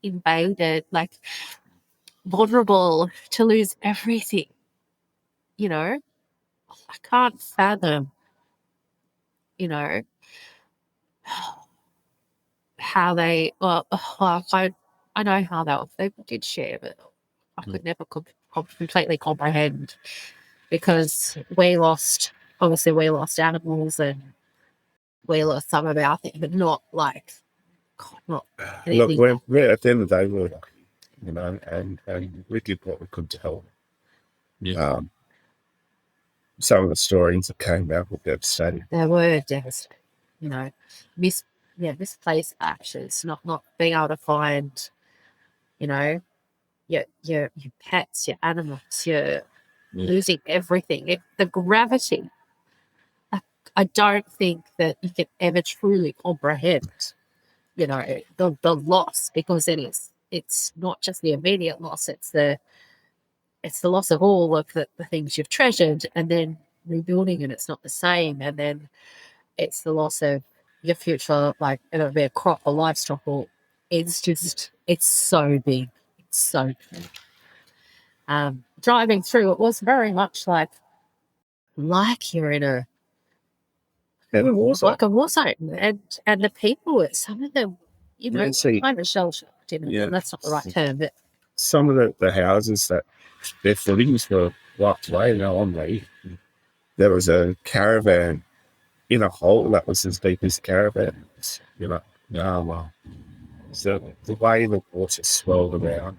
invaded, like vulnerable to lose everything. You know, I can't fathom, you know, how they, I know how they did share, but I could never completely comprehend, because we lost animals and we lost some of our things, but not like, not Look, anything. we're at the end of the day, we're lucky, you know, and we did what we could to help. Yeah. Some of the stories that came out were devastating. They were devastating, you know, misplaced actions, not being able to find, you know, your pets, your animals, you're losing everything. The gravity, I don't think that you can ever truly comprehend, you know, the loss, because it's not just the immediate loss, it's the loss of all of the things you've treasured, and then rebuilding and it's not the same, and then it's the loss of your future, like it'll be a crop or livestock, or it's so big. It's so big. Driving through, it was very much like you're in a like a war zone, and the people, some of them, you know, kind of shell shocked. That's not the right term, but some of the houses that their footings were wiped away, you know, on me. There was a caravan in a hole that was as deep as caravans, you know. Wow. So the way the water swirled around,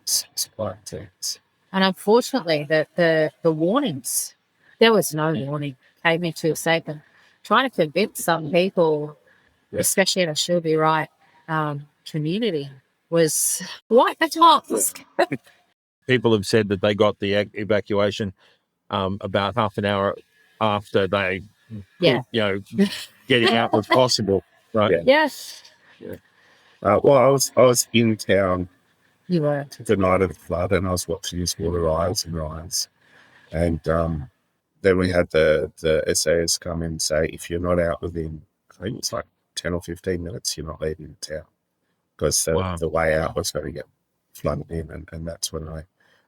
it's quite intense. and unfortunately, the warnings, there was no warning, came into effect, and trying to convince some people, especially in a should be right community, was quite a task. People have said that they got the evacuation about half an hour after they, Yeah. you know, getting out was possible, right? Yeah. Yes. Well, I was in town You were. the night of the flood, and I was watching this water rise and rise. And then we had the SAS come in and say, if you're not out within, I think it's like 10 or 15 minutes, you're not leaving the town, because the way out was going to get flooded in. And that's when I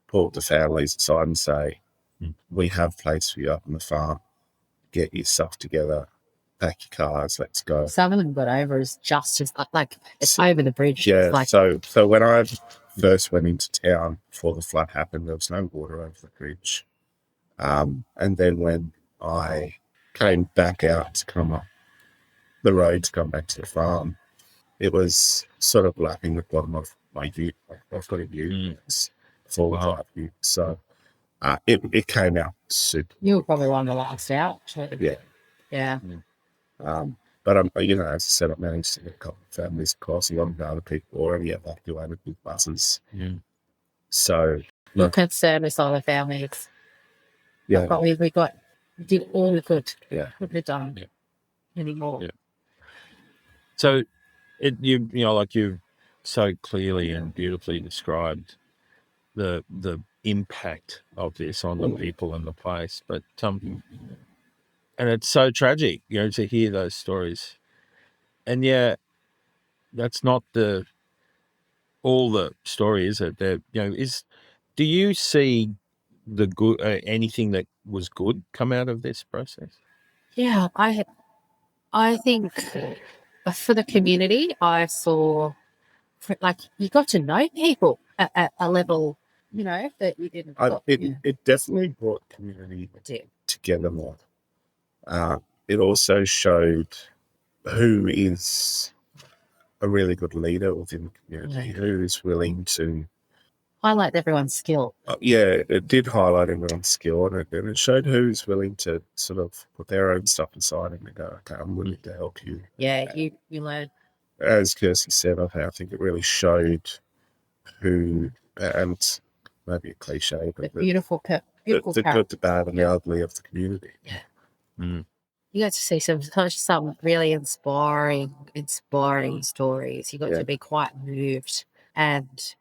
pulled the families aside and say, we have a place for you up on the farm. Get your stuff together, pack your cars, let's go. Some of them got over as just as like it's over the bridge. Yeah. Like, so when I first went into town before the flood happened, there was no water over the bridge. And then when I came back out to come up the road to come back to the farm, it was sort of lapping the bottom of my view. I've got a view, it's full type view. So it came out super. you were probably one of the last out. Yeah. Yeah. But you know, as I said, I managed to get a couple of families across. A lot of the other people already evacuated with buses. Yeah. So Your concern is all the families. yeah, we did all we could. Yeah. Couldn't have done anymore. Yeah. So you know, like you've so clearly and beautifully described the impact of this on the people and the place, but and it's so tragic, you know, to hear those stories. And yeah, that's not all the story, is it? There, you know, do you see the good, anything that was good come out of this process? Yeah, I think for the community, I saw, like, you got to know people at a level, you know, that you didn't. It definitely brought community together more. It also showed who is a really good leader within the community, who is willing to highlight everyone's skill. It did highlight everyone's skill, and it showed who's willing to sort of put their own stuff aside and go, okay, I'm willing to help you. Yeah, you learn. as Kirsty said, I think it really showed who, and maybe a cliche, but Beautiful the character. good, the bad, and the ugly of the community. Yeah. Mm. You got to see some really inspiring stories. You got to be quite moved, and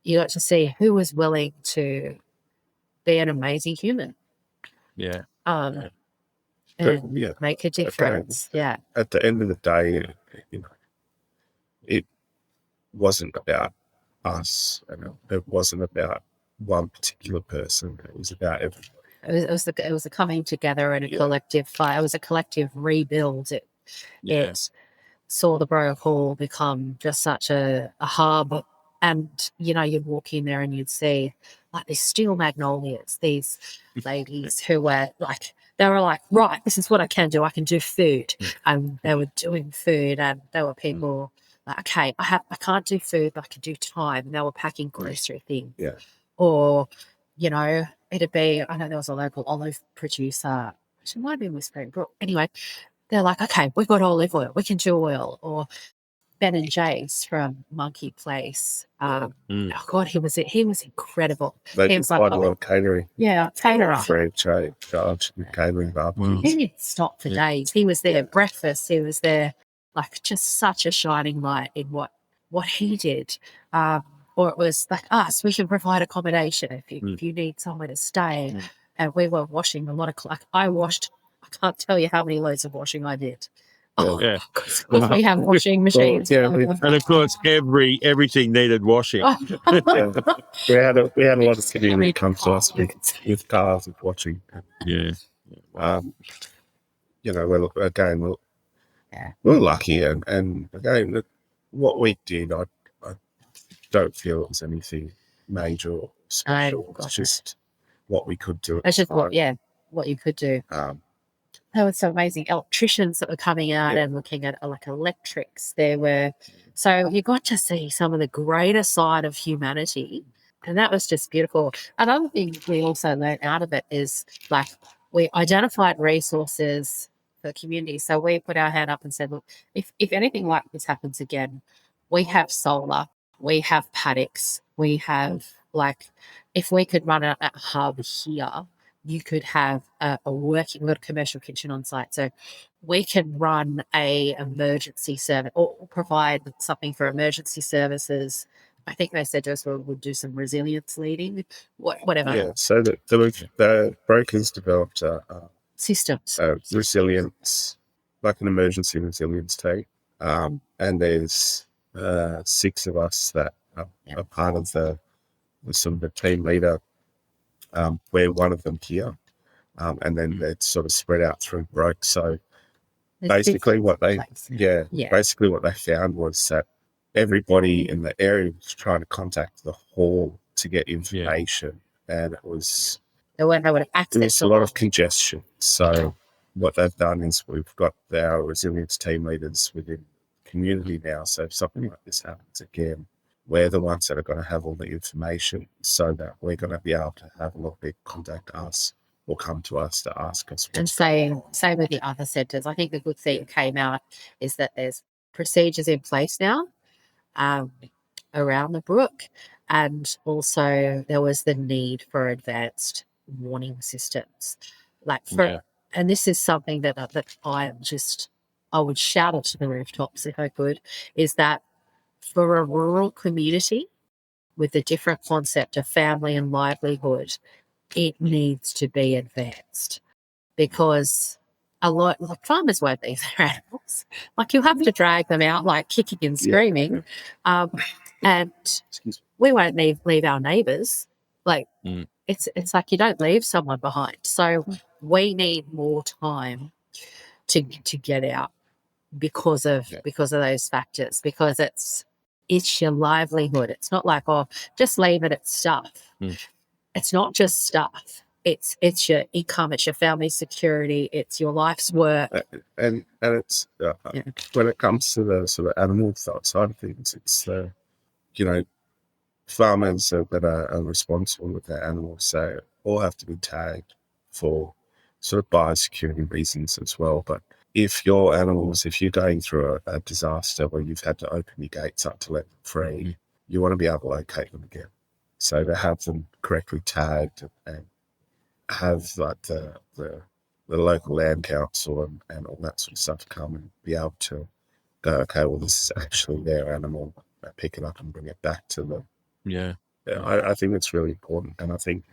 you got to see who was willing to be an amazing human. Yeah. And make a difference. Yeah. At the end of the day, it wasn't about us, and it wasn't about one particular person. It was about everybody. It was a coming together and a collective fight. It was a collective rebuild. It saw the Borough Hall become just such a hub. And, you'd walk in there and you'd see like these steel magnolias, these ladies who were like, right, this is what I can do. I can do food. And they were doing food, and there were people like, okay, I can't do food, but I can do time. And they were packing grocery things. Yeah. Or, it'd be, I know there was a local olive producer. She might have been whispering, but anyway, they're like, okay, we've got olive oil. We can do oil. Or Ben and Jace from Monkey Place. Oh God, he was incredible. They he did was quite a lot of catering. Yeah, caterer. Free charge catering barbecues. He didn't stop for days. He was there at breakfast. He was there, like, just such a shining light in what he did. Or it was like us. We can provide accommodation if you need somewhere to stay. And we were washing a lot of. I washed. I can't tell you how many loads of washing I did. Because we have washing machines. And of course, everything needed washing. We had a lot of community come to us with cars with washing. Yeah. We're lucky, and again, what we did, I don't feel it was anything major or special. It's just what we could do. It's just what you could do. There were some amazing electricians that were coming out and looking at like electrics. So you got to see some of the greater side of humanity, and that was just beautiful. Another thing we also learned out of it is like we identified resources for the community. So we put our hand up and said, look, if anything like this happens again, we have solar, we have paddocks, we have if we could run a hub here, you could have a working little commercial kitchen on site. So we can run a emergency service or provide something for emergency services. I think they said to us we'll do some resilience leading, whatever. Yeah, so the brokers developed systems. Resilience, like an emergency resilience team. And there's 6 of us that are part of the team leader. We're one of them here, and then it's sort of spread out through Broke. So basically, what they found was that everybody in the area was trying to contact the hall to get information, and it was there weren't able to access. There's a lot of congestion. So what they've done is we've got our resilience team leaders within the community now. So if something like this happens again, we're the ones that are going to have all the information, so that we're going to be able to have a lot of people contact us or come to us to ask us. And same with the other centres. I think the good thing came out is that there's procedures in place now around the brook, and also there was the need for advanced warning systems. And this is something that I would shout it to the rooftops if I could, is that for a rural community with the different concept of family and livelihood, it needs to be advanced, because a lot farmers won't leave their animals. Like, you have to drag them out, like kicking and screaming, and we won't leave our neighbours. It's like you don't leave someone behind. So we need more time to get out because of those factors, because it's your livelihood. It's not like, just leave it at stuff. It's not just stuff. It's your income, it's your family security, it's your life's work. And it's when it comes to the sort of animal side of things, it's farmers that are responsible with their animals, so all have to be tagged for sort of biosecurity reasons as well. But if your animals, if you're going through a disaster where you've had to open your gates up to let them free, you want to be able to locate them again. So to have them correctly tagged and have like the local land council and all that sort of stuff come and be able to go, okay, well, this is actually their animal, pick it up and bring it back to them. Yeah. I think it's really important. And I think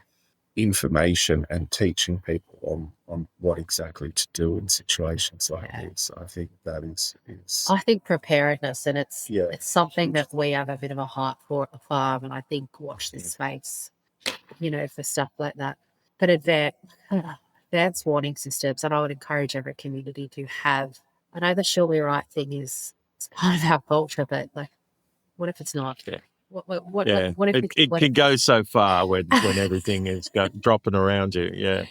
information and teaching people on what exactly to do in situations like this, I think that is I think preparedness, and it's Yeah. it's something that we have a bit of a heart for at the farm, and I think watch this space, for stuff like that. But advanced warning systems, and I would encourage every community to have. I know the She'll Be Right thing is it's part of our culture, but like, what if it's not? Yeah. What Yeah, if it can go so far when everything is dropping around you. Yeah.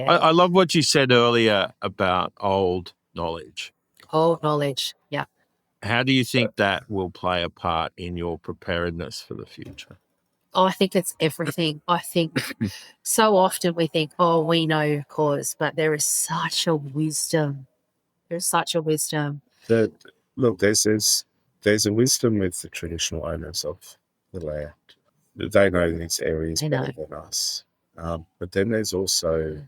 I love what you said earlier about old knowledge. Old knowledge, yeah. How do you think that will play a part in your preparedness for the future? Oh, I think it's everything. I think so often we think, oh, we know cause, but there is such a wisdom. There's such a wisdom. Look, there's a wisdom with the traditional owners of the land. They know these areas better than us. But then there's also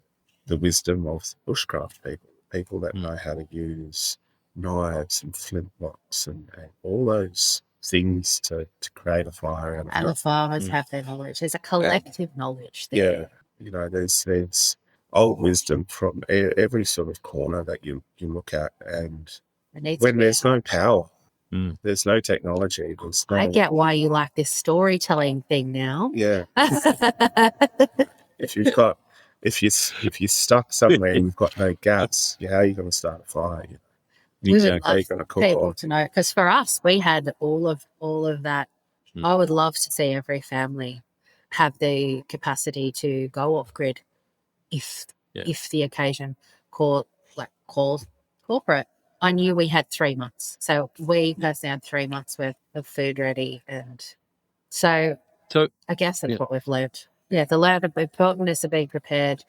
the wisdom of the bushcraft people that know how to use knives and flintlocks and all those things to create a fire. And the farmers have their knowledge. There's a collective knowledge there. Yeah. There's old wisdom from every sort of corner that you look at. And when there's no power, there's no technology. I get why you like this storytelling thing now. Yeah. if you're stuck somewhere and you've got no gas, how are you going to start a fire? We would love people to know, because for us, we had all of that. I would love to see every family have the capacity to go off grid if the occasion calls corporate. I knew we had 3 months, so we personally had 3 months worth of food ready, and so I guess that's what we've learned. Yeah, the importance of being prepared,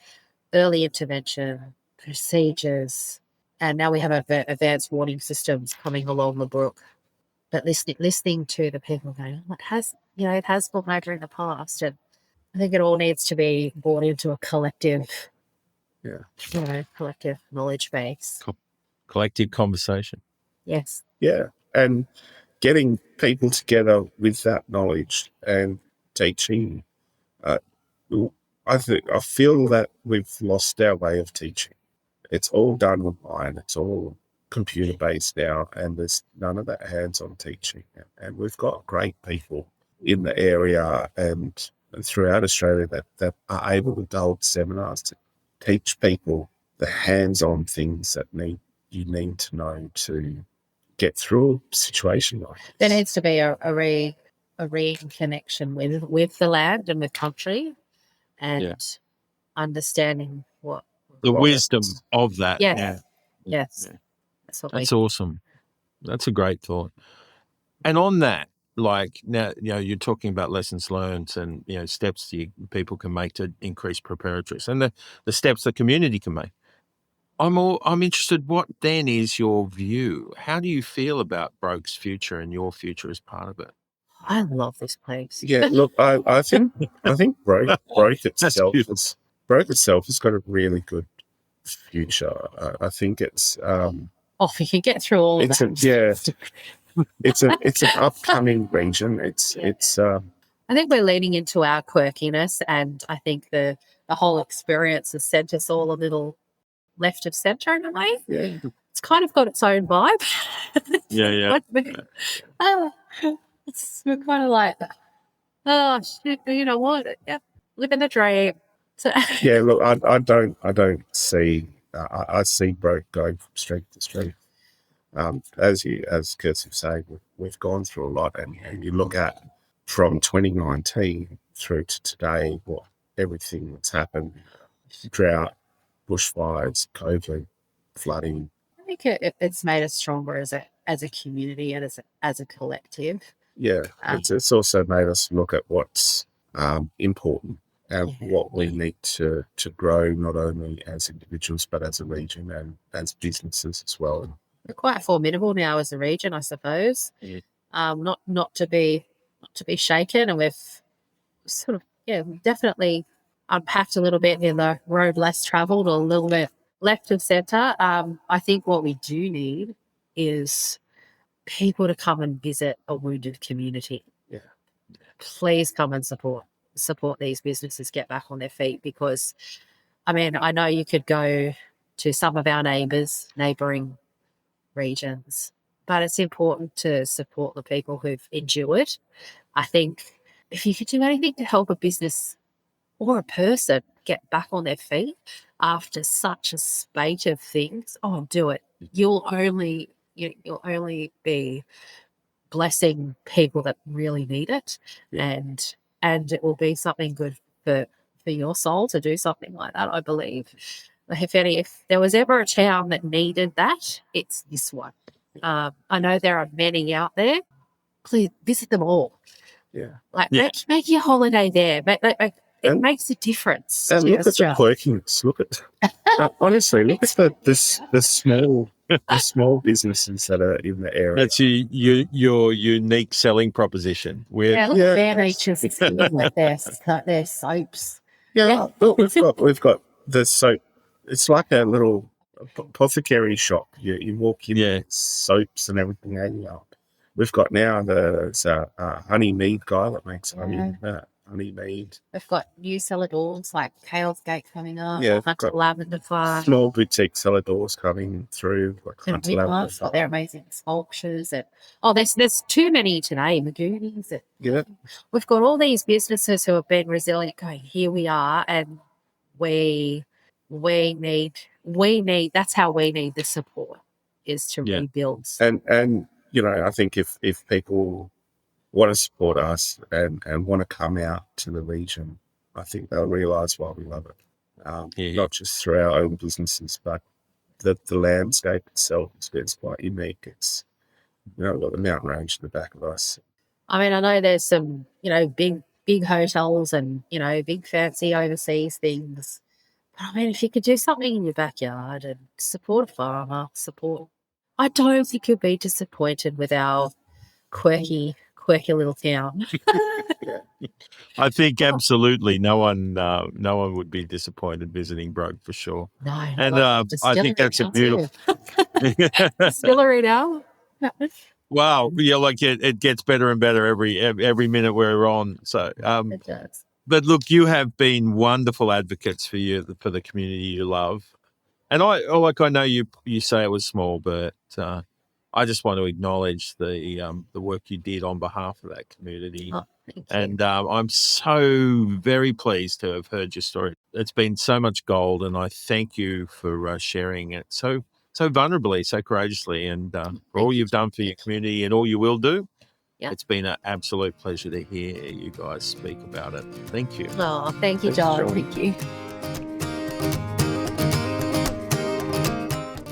early intervention, procedures. And now we have advanced warning systems coming along the brook. But listening to the people going, it has fallen over in the past. And I think it all needs to be brought into a collective, collective knowledge base. Collective conversation. Yes. Yeah. And getting people together with that knowledge and teaching. I feel that we've lost our way of teaching. It's all done online. It's all computer-based now, and there's none of that hands-on teaching. And we've got great people in the area and throughout Australia that are able to hold seminars to teach people the hands-on things that you need to know to get through a situation like this. There needs to be a reconnection with the land and the country, and understanding what the wisdom of that. Yes. Yes. That's awesome. That's a great thought. And on that, like now, you're talking about lessons learned and, steps people can make to increase preparedness and the steps the community can make. I'm interested, what then is your view? How do you feel about Broke's future and your future as part of it? I love this place. Yeah, look, I think Broke itself has got a really good future. I think it's we can get through all of that. It's an upcoming region. It's I think we're leaning into our quirkiness, and I think the whole experience has sent us all a little left of centre in a way. Yeah. It's kind of got its own vibe. We're kind of like, oh shit, you know what? Yeah, living the dream. So yeah, look, I don't see. I see Broke going from strength to strength. As Kirsty was saying, we've gone through a lot, and you look at from 2019 through to today, everything that's happened: drought, bushfires, COVID, flooding. I think it's made us stronger as a community and as a collective. Yeah, it's also made us look at what's important. and what we need to grow, not only as individuals but as a region and as businesses as well. We're quite formidable now as a region, I suppose. Yeah. Not to be shaken, and we've sort of definitely unpacked a little bit in the road less travelled, or a little bit left of centre. I think what we do need is people to come and visit a wounded community. Yeah. Please come and support these businesses get back on their feet, because I mean, I know you could go to some of our neighbouring regions, but it's important to support the people who've endured. I think if you could do anything to help a business or a person get back on their feet after such a spate of things, do it. You'll only be blessing people that really need it, and it will be something good for your soul to do something like that, I believe. If there was ever a town that needed that, it's this one. I know there are many out there. Please visit them all. Yeah. Make your holiday there. It makes a difference. And look at the quirkiness. Look at honestly, look at the small businesses that are in the area. That's your unique selling proposition. Look at their natures, their soaps. Yeah, look, we've got the soap. It's like a little apothecary shop. You walk in, soaps and everything hanging up. We've got now there's a honey mead guy that makes honey mead. We've got new cellar doors like Kale's Gate coming up. Yeah, Hunter Lavender Farm. Small boutique cellar doors coming through. Like Hunter Lavender got their amazing sculptures. And there's too many today. Magoonies. We've got all these businesses who have been resilient going, here we are, and we need that's how we need the support, is to rebuild. And I think if people want to support us and want to come out to the region, I think they'll realise why we love it. Not just through our own businesses, but the landscape itself is quite unique. It's, we've got the mountain range in the back of us. I mean, I know there's some, big hotels and, big fancy overseas things. But I mean, if you could do something in your backyard and support a farmer, I don't think you'll be disappointed with our quirky little town. I think absolutely no one would be disappointed visiting Broke for sure. No, and I think that's a beautiful distillery now. Wow, it gets better and better every minute we're on. So it does. But look, you have been wonderful advocates for the community you love. And I know you say it was small, but I just want to acknowledge the work you did on behalf of that community. Oh, thank you. And I'm so very pleased to have heard your story. It's been so much gold, and I thank you for sharing it so vulnerably, so courageously, and for all you've done for your community and all you will do. Yeah. It's been an absolute pleasure to hear you guys speak about it. Thank you. Oh, thank you, John. Thank you.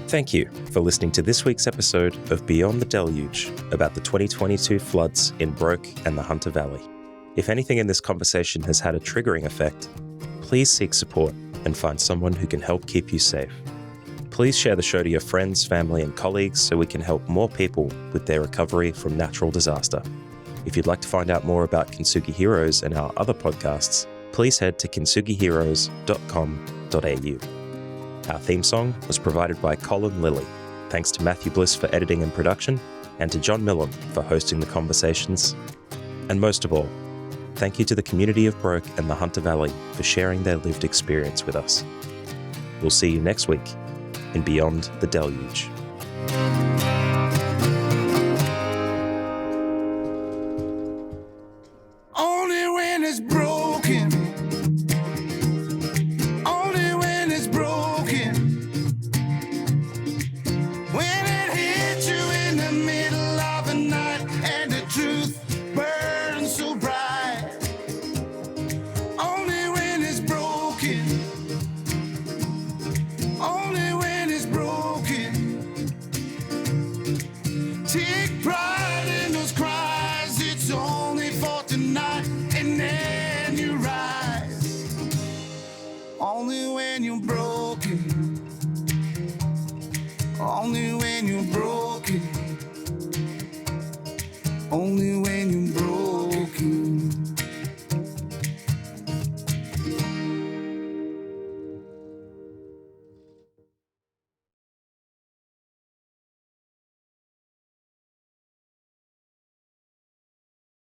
Thank you for listening to this week's episode of Beyond the Deluge about the 2022 floods in Broke and the Hunter Valley. If anything in this conversation has had a triggering effect, please seek support and find someone who can help keep you safe. Please share the show to your friends, family, and colleagues so we can help more people with their recovery from natural disaster. If you'd like to find out more about Kintsugi Heroes and our other podcasts, please head to kintsugiheroes.com.au. Our theme song was provided by Colin Lilly. Thanks to Matthew Bliss for editing and production, and to John Millam for hosting the conversations. And most of all, thank you to the community of Broke and the Hunter Valley for sharing their lived experience with us. We'll see you next week in Beyond the Deluge. Only when it's broken. Only when it's broken. When it hits you in the middle of the night and the truth burns so bright. Only when it's broken. Only when it's broken. when you're broken. Only when you're broken. Only